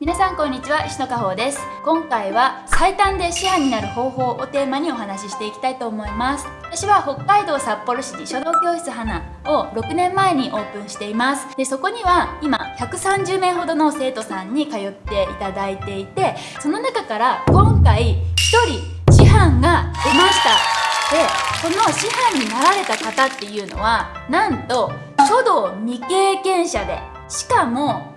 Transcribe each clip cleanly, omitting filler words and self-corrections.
皆さんこんにちは、石野果歩です。今回は最短で師範になる方法をテーマにお話ししていきたいと思います。私は北海道札幌市に書道教室花を6年前にオープンしています。で、そこには今130名ほどの生徒さんに通っていただいていて、その中から今回1人師範が出ました。で、この師範になられた方っていうのはなんと書道未経験者で、しかも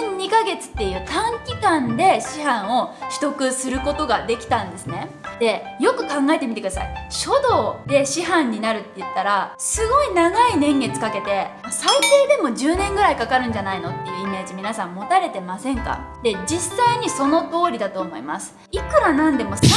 3年2ヶ月っていう短期間で師範を取得することができたんですね。で、よく考えてみてください。書道で師範になるって言ったらすごい長い年月かけて、最低でも10年ぐらいかかるんじゃないのっていうイメージ皆さん持たれてませんか？で、実際にその通りだと思います。いくらなんでも3年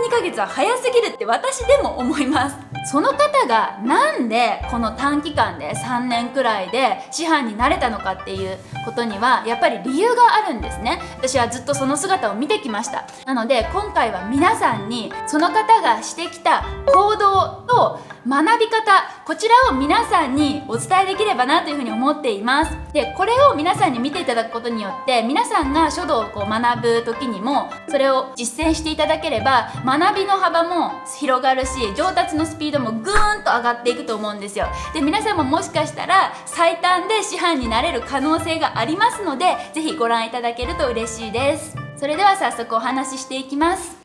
2ヶ月は早すぎるって私でも思います。その方がなんでこの短期間で3年くらいで師範になれたのかっていうことにはやっぱり理由があるんですね。私はずっとその姿を見てきました。なので今回は皆さんにその方がしてきた行動と学び方、こちらを皆さんにお伝えできればなというふうに思っています。で、これを皆さんに見ていただくことによって皆さんが書道を学ぶ時にもそれを実践していただければ学びの幅も広がるし、上達のスピードもぐーんと上がっていくと思うんですよ。で、皆さんももしかしたら最短で師範になれる可能性がありますので、ぜひご覧いただけると嬉しいです。それでは早速お話ししていきます。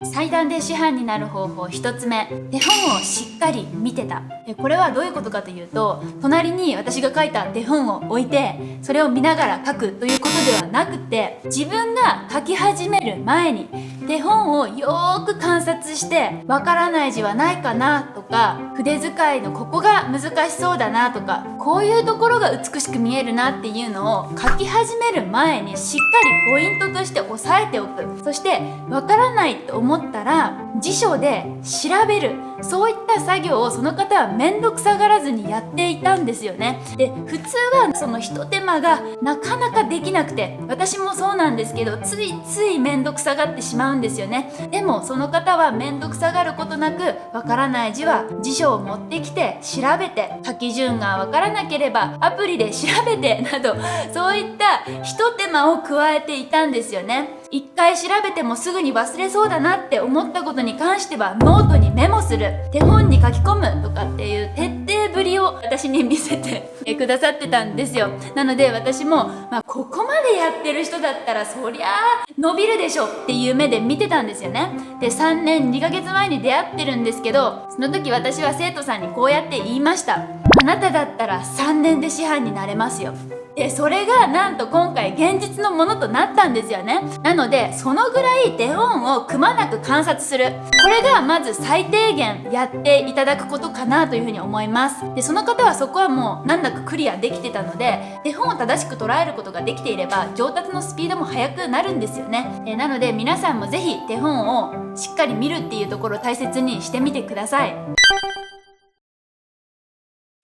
最短で師範になる方法1つ目、手本をしっかり見てた。これはどういうことかというと、隣に私が書いた手本を置いてそれを見ながら書くということではなくて、自分が書き始める前に手本をよーく観察して、わからない字はないかなとか、筆使いのここが難しそうだなとか、こういうところが美しく見えるなっていうのを書き始める前にしっかりポイントとして押さえておく。そしてわからないと思ったら辞書で調べる。そういった作業をその方は面倒くさがらずにやっていたんですよね。で、普通はその一手間がなかなかできなくて、私もそうなんですけど、ついつい面倒くさがってしまうんですよね。でもその方は面倒くさがることなく、わからない字は辞書を持ってきて調べて、書き順がわからなければアプリで調べてなど、そういった一手間を加えていたんですよね。一回調べてもすぐに忘れそうだなって思ったことに関してはノートにメモする、手本に書き込むとかっていう徹底ぶりを私に見せてくださってたんですよ。なので私も、ここまでやってる人だったらそりゃあ伸びるでしょっていう目で見てたんですよね。で、3年2ヶ月前に出会ってるんですけど、その時私は生徒さんにこうやって言いました。あなただったら3年で師範になれますよ。で、それがなんと今回現実のものとなったんですよね。なのでそのぐらい手本をくまなく観察する、これがまず最低限やっていただくことかなというふうに思います。で、その方はそこはもう難なくクリアできてたので、手本を正しく捉えることができていれば上達のスピードも速くなるんですよね。なので皆さんもぜひ手本をしっかり見るっていうところを大切にしてみてください。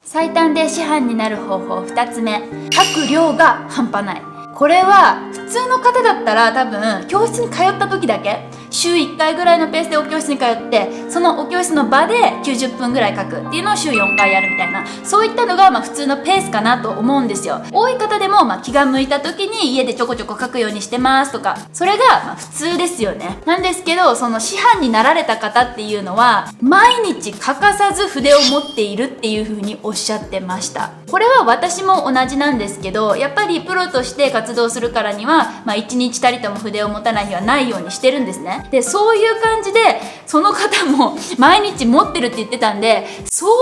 最短で師範になる方法2つ目、書く量が半端ない。これは普通の方だったら多分教室に通った時だけ、週1回ぐらいのペースでお教室に通って、そのお教室の場で90分ぐらい書くっていうのを週4回やるみたいな、そういったのが普通のペースかなと思うんですよ。多い方でも気が向いた時に家でちょこちょこ書くようにしてますとか、それが普通ですよね。なんですけど、その師範になられた方っていうのは毎日欠かさず筆を持っているっていう風におっしゃってました。これは私も同じなんですけど、やっぱりプロとして活動するからには、1日たりとも筆を持たない日はないようにしてるんですね。で、そういう感じでその方も毎日持ってるって言ってたんで、相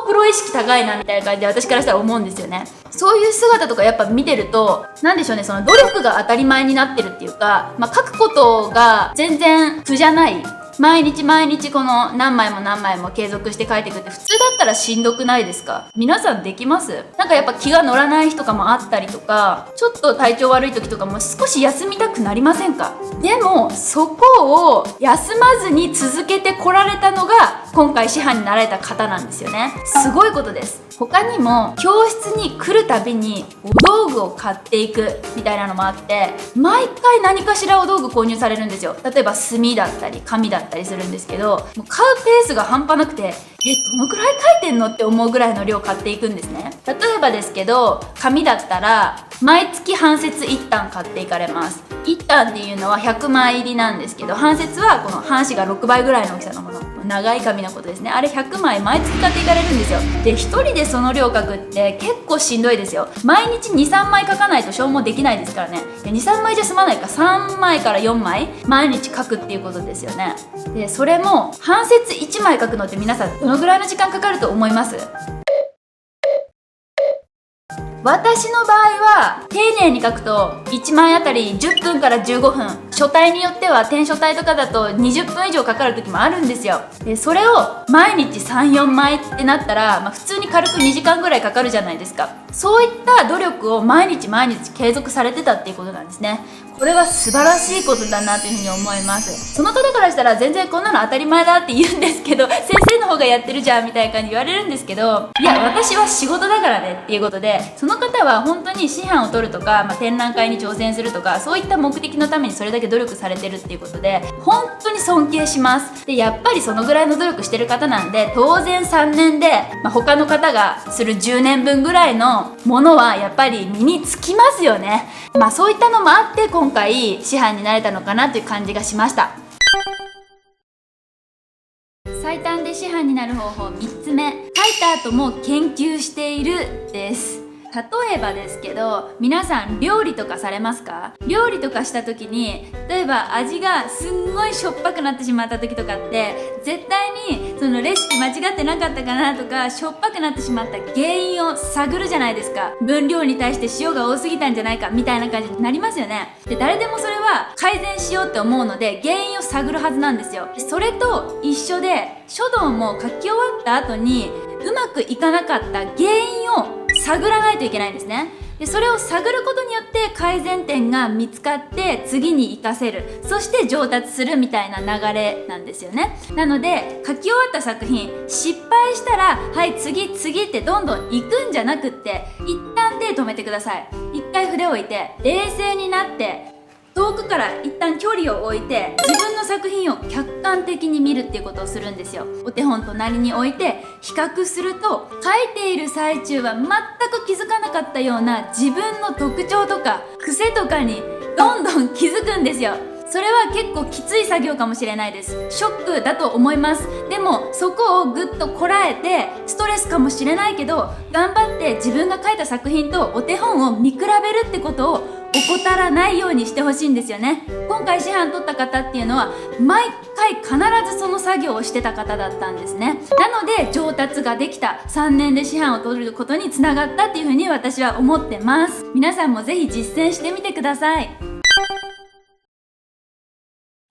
当プロ意識高いなみたいな感じで私からしたら思うんですよね。そういう姿とかやっぱ見てると、なんでしょうね、その努力が当たり前になってるっていうか、書くことが全然苦じゃない、毎日毎日この何枚も何枚も継続して書いていくって普通だったらしんどくないですか？皆さんできます？なんかやっぱ気が乗らない日とかもあったりとか、ちょっと体調悪い時とかも少し休みたくなりませんか？でもそこを休まずに続けてこられたのが今回師範になられた方なんですよね。すごいことです。他にも教室に来るたびにお道具を買っていくみたいなのもあって、毎回何かしらお道具購入されるんですよ。例えば墨だったり紙だっったりするんですけど、もう買うペースが半端なくて、どのくらい書いてんのって思うぐらいの量買っていくんですね。例えばですけど、紙だったら毎月半節1単買っていかれます。1単っていうのは100枚入りなんですけど、半節はこの半紙が6倍ぐらいの大きさのもの、長い紙のことですね。あれ100枚毎月買っていかれるんですよ。で、1人でその量書くって結構しんどいですよ。毎日 2,3 枚書かないと消耗できないですからね。で、 2,3 枚じゃ済まないか、3枚から4枚毎日書くっていうことですよね。で、それも半節1枚書くのって皆さんどのぐらいの時間かかると思います？私の場合は丁寧に書くと1枚あたり10分から15分、書体によっては篆書体とかだと20分以上かかる時もあるんですよ。で、それを毎日 3,4 枚ってなったら、普通に軽く2時間ぐらいかかるじゃないですか。そういった努力を毎日毎日継続されてたっていうことなんですね。これは素晴らしいことだなというふうに思います。その方からしたら全然こんなの当たり前だって言うんですけど、先生の方がやってるじゃんみたいな感じで言われるんですけど、いや、私は仕事だからねっていうことで、その方は本当に師範を取るとか、展覧会に挑戦するとか、そういった目的のためにそれだけ努力されてるっていうことで、本当に尊敬します。で、やっぱりそのぐらいの努力してる方なんで、当然3年で、他の方がする10年分ぐらいのものはやっぱり身につきますよね。そういったのもあって今回師範になれたのかなという感じがしました。最短で師範になる方法3つ目、書いた後も研究しているです。例えばですけど、皆さん料理とかされますか？料理とかした時に、例えば味がすんごいしょっぱくなってしまった時とかって、絶対にそのレシピ間違ってなかったかなとか、しょっぱくなってしまった原因を探るじゃないですか。分量に対して塩が多すぎたんじゃないかみたいな感じになりますよね。で、誰でもそれは改善しようって思うので、原因を探るはずなんですよ。それと一緒で、書道も書き終わった後にうまくいかなかった原因を探らないといけないんですね。で、それを探ることによって改善点が見つかって次に活かせる、そして上達するみたいな流れなんですよね。なので、書き終わった作品失敗したら、はい次次ってどんどん行くんじゃなくって、一旦手止めてください。一回筆を置いて冷静になって、遠くから一旦距離を置いて自分の作品を客観的に見るっていうことをするんですよ。お手本隣に置いて比較すると、書いている最中は全く気づかなかったような自分の特徴とか癖とかにどんどん気づくんですよ。それは結構きつい作業かもしれないです。ショックだと思います。でもそこをぐっとこらえて、ストレスかもしれないけど頑張って自分が書いた作品とお手本を見比べるってことを怠らないようにしてほしいんですよね。今回師範取った方っていうのは毎回必ずその作業をしてた方だったんですね。なので上達ができた、3年で師範を取ることにつながったっていうふうに私は思ってます。皆さんもぜひ実践してみてください。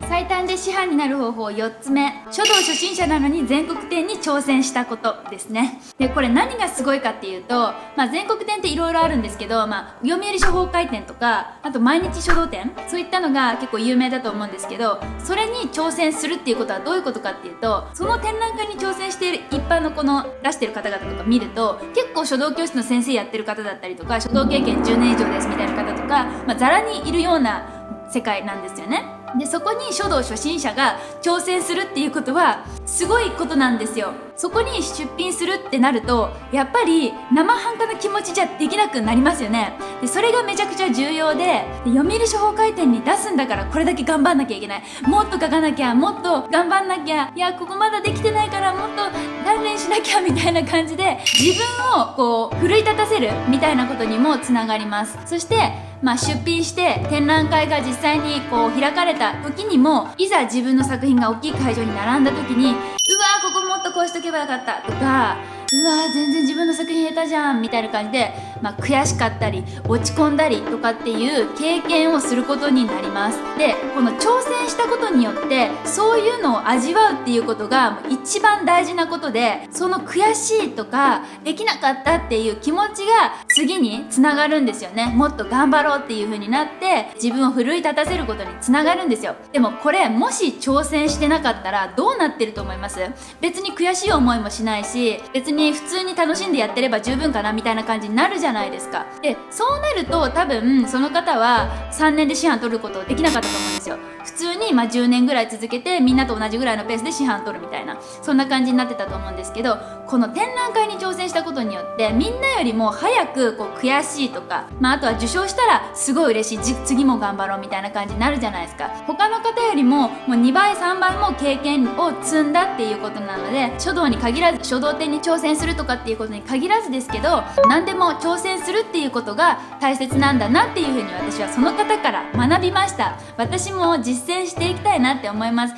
最短で師範になる方法4つ目、書道初心者なのに全国展に挑戦したことですね。で、これ何がすごいかっていうと、全国展っていろいろあるんですけど、読売書法会展とか、あと毎日書道展、そういったのが結構有名だと思うんですけど、それに挑戦するっていうことはどういうことかっていうと、その展覧会に挑戦している一般のこの出してる方々とか見ると、結構書道教室の先生やってる方だったりとか、書道経験10年以上ですみたいな方とか、ざらにいるような世界なんですよね。で、そこに書道初心者が挑戦するっていうことはすごいことなんですよ。そこに出品するってなると、やっぱり生半可な気持ちじゃできなくなりますよね。で、それがめちゃくちゃ重要で、読売書法会展に出すんだからこれだけ頑張んなきゃいけない、もっと書かなきゃ、もっと頑張んなきゃ、いやここまだできてないからもっと鍛錬しなきゃみたいな感じで、自分をこう奮い立たせるみたいなことにもつながります。そして出品して展覧会が実際にこう開かれた時にも、いざ自分の作品が大きい会場に並んだ時に、うわーここもっとこうしとけばよかったとか、うわー全然自分の作品下手じゃんみたいな感じで、悔しかったり落ち込んだりとかっていう経験をすることになります。で、この挑戦したことによってそういうのを味わうっていうことが一番大事なことで、その悔しいとかできなかったっていう気持ちが次につながるんですよね。もっと頑張ろうっていう風になって自分を奮い立たせることにつながるんですよ。でもこれもし挑戦してなかったらどうなってると思います？別に悔しい思いもしないし、別に普通に楽しんでやってれば十分かなみたいな感じになるじゃないですか。で、そうなると多分その方は3年で師範取ることできなかったと思うんですよ。普通にに、10年ぐらい続けてみんなと同じぐらいのペースで師範取るみたいな、そんな感じになってたと思うんですけど、この展覧会に挑戦したことによってみんなよりも早く悔しいとか、あとは受賞したらすごい嬉しい、次も頑張ろうみたいな感じになるじゃないですか。他の方よりも2倍3倍も経験を積んだっていうことなので、書道に限らず書道展に挑戦するとかっていうことに限らずですけど、何でも挑戦するっていうことが大切なんだなっていうふうに私はその方から学びました。私も実践していきたいなって思います。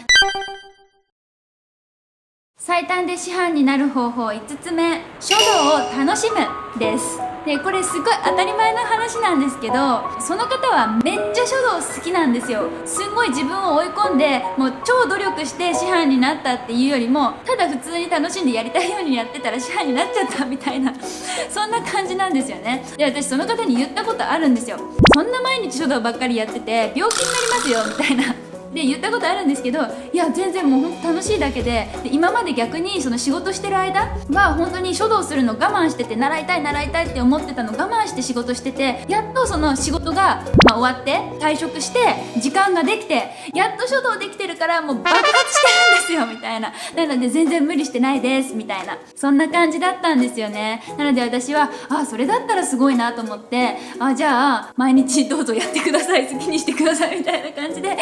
最短で師範になる方法5つ目、書道を楽しむです。でこれすごい当たり前の話なんですけど、その方はめっちゃ書道好きなんですよ。すんごい自分を追い込んでもう超努力して師範になったっていうよりも、ただ普通に楽しんでやりたいようにやってたら師範になっちゃったみたいなそんな感じなんですよね。で私その方に言ったことあるんですよ。そんな毎日書道ばっかりやってて病気になりますよみたいなで言ったことあるんですけど、いや全然もうほんと楽しいだけで、今まで逆にその仕事してる間は本当に書道するの我慢してて、習いたいって思ってたの我慢して仕事してて、やっとその仕事が、終わって退職して時間ができて、やっと書道できてるからもう爆発してるんですよみたいな。なので全然無理してないですみたいな、そんな感じだったんですよね。なので私はそれだったらすごいなと思って、じゃあ毎日どうぞやってください、好きにしてくださいみたいな感じで、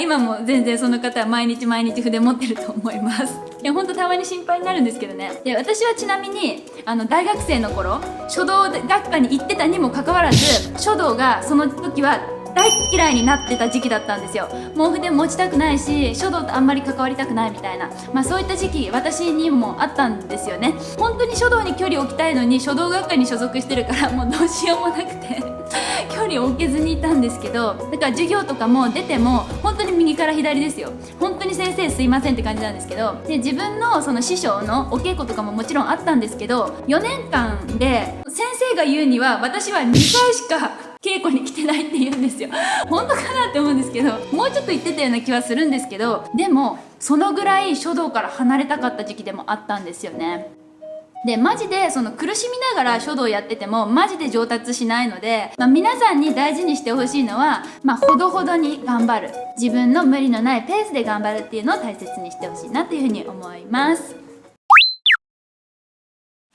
今も全然その方は毎日筆持ってると思います。いやほんとたまに心配になるんですけどね。で私はちなみに大学生の頃書道学科に行ってたにもかかわらず、書道がその時は大嫌いになってた時期だったんですよ。もう筆持ちたくないし書道とあんまり関わりたくないみたいな、そういった時期私にもあったんですよね。本当に書道に距離を置きたいのに書道学科に所属してるからもうどうしようもなくて距離を置けずにいたんですけど、だから授業とかも出ても本当に右から左ですよ。本当に先生すいませんって感じなんですけど、で自分のその師匠のお稽古とかももちろんあったんですけど、4年間で先生が言うには私は2回しか稽古に来てないって言うんですよ。本当かなって思うんですけど、もうちょっと言ってたような気はするんですけど、でもそのぐらい書道から離れたかった時期でもあったんですよね。でマジでその苦しみながら書道やっててもマジで上達しないので、皆さんに大事にしてほしいのは、ほどほどに頑張る、自分の無理のないペースで頑張るっていうのを大切にしてほしいなというふうに思います。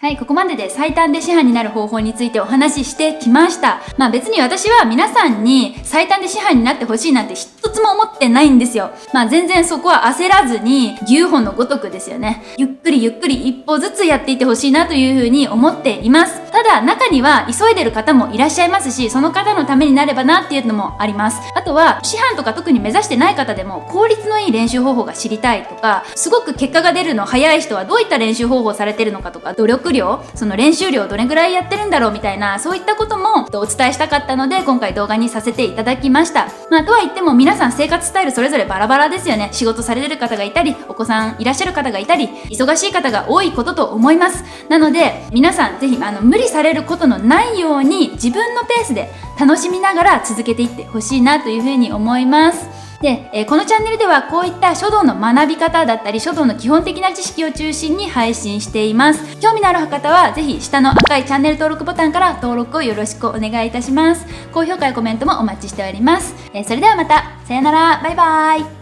はい、ここまでで最短で師範になる方法についてお話ししてきました。別に私は皆さんに最短で師範になってほしいなんて一つも思ってないんですよ。全然そこは焦らずに牛歩のごとくですよね。ゆっくり一歩ずつやっていってほしいなというふうに思っています。ただ中には急いでる方もいらっしゃいますし、その方のためになればなっていうのもあります。あとは師範とか特に目指してない方でも効率のいい練習方法が知りたいとか、すごく結果が出るの早い人はどういった練習方法をされてるのかとか、努力量、その練習量どれぐらいやってるんだろうみたいな、そういったこともお伝えしたかったので今回動画にさせていただきました。とは言っても皆さん生活スタイルそれぞれバラバラですよね。仕事されてる方がいたり、お子さんいらっしゃる方がいたり、忙しい方が多いことと思います。なので皆さんぜひ無理されることのないように自分のペースで楽しみながら続けていってほしいなというふうに思います。で、このチャンネルではこういった書道の学び方だったり書道の基本的な知識を中心に配信しています。興味のある方はぜひ下の赤いチャンネル登録ボタンから登録をよろしくお願いいたします。高評価やコメントもお待ちしております。それではまた、さよなら、バイバイ。